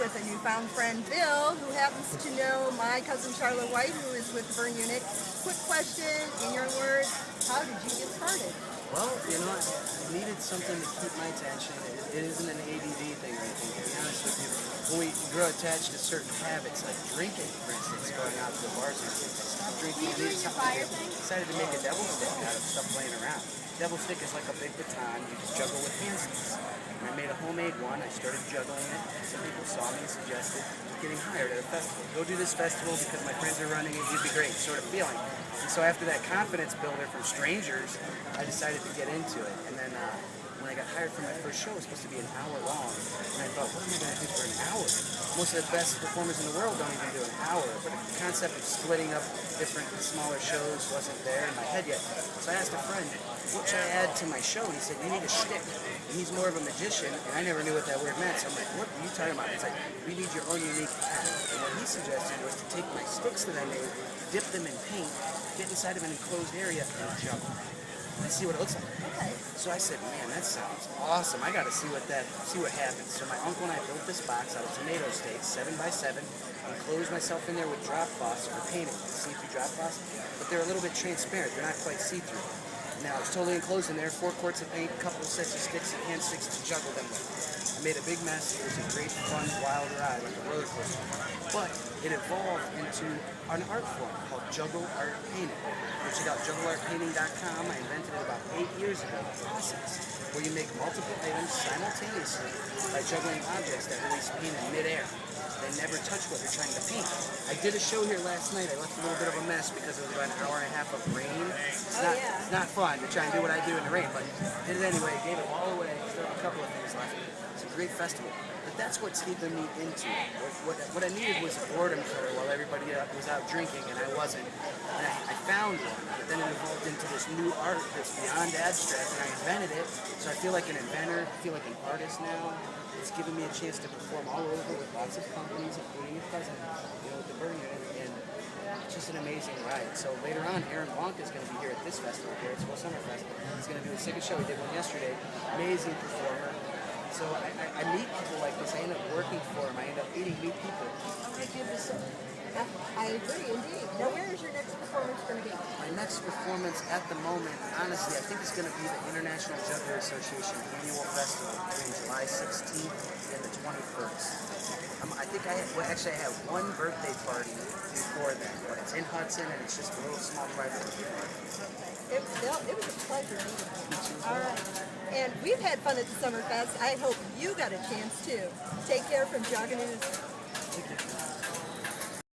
with a newfound friend, Bill, who happens to know my cousin Charlotte White, who is with the burn unit. Quick question, in your words, how did you get started? Well, I needed something to keep my attention. It isn't an ADD thing or anything, to be honest with you. When we grow attached to certain habits, like drinking, for instance, going out to the bars and things, I stopped drinking. You doing your fire thing? Decided to make a devil stick out of stuff laying around. Devil stick is like a big baton. You just juggle with hand sticks. And I made a homemade one. I started juggling it. Some people saw me and suggested getting hired at a festival. Go do this festival because my friends are running it. You'd be great, sort of feeling. And so after that confidence builder from strangers, I decided to get into it. And then when I got hired for my first show, it was supposed to be an hour long. And I thought, what am I going to do for an hour? Most of the best performers in the world don't even do an hour. But the concept of splitting up different smaller shows wasn't there in my head yet. So I asked a friend, what should I add to my show? And he said, you need a shtick. And he's more of a magician, and I never knew what that word meant. So I'm like, what are you talking about? He's like, we need your own unique act. And what he suggested was to take my sticks that I made, dip them in paint, get inside of an enclosed area, and juggle. And see what it looks like. Okay. So I said, man, that sounds awesome. I got to see what happens. So my uncle and I built this box out of tomato steaks, 7x7, enclosed myself in there with drop cloths for painting, see-through drop cloths, but they're a little bit transparent. They're not quite see-through. Now it's totally enclosed in there, 4 quarts of paint, a couple of sets of sticks and hand sticks to juggle them with. I made a big mess. It was a great, fun, wild ride, like a roller coaster. But it evolved into an art form called juggle art painting. Check out juggleartpainting.com. I invented it about 8 years ago. The process where you make multiple items simultaneously by juggling objects that release paint in midair. They never touch what you're trying to paint. I did a show here last night. I left a little bit of a mess because it was about an hour and a half of rain. It's not fun to try and do what I do in the rain, but did it anyway. Gave it all away. Still have a couple of things left. It's a great festival. But that's what's keeping me into it. What I needed was a boredom killer while everybody was out drinking and I wasn't. And I found one, but then it evolved into this new art that's beyond abstract, and I invented it. So I feel like an inventor, I feel like an artist now. It's given me a chance to perform all over with lots of companies, including your cousin, with the burn unit, and it's just an amazing ride. So later on, Aaron Blanc is going to be here at this festival, Garrettsville Summerfest. He's going to do his second show. He did one yesterday. Amazing performer. So I meet people like this. I end up working for him. I end up meeting new people. I agree, indeed. Now, where is your next performance going to be? My next performance at the moment, honestly, I think it's going to be the International Juggler Association annual festival between July 16th and the 21st. I think I have one birthday party before then, but it's in Hudson and it's just a little small private. It was a pleasure meeting you. All right. And we've had fun at the Summerfest. I hope you got a chance too. Take care from Jogga News. Take care.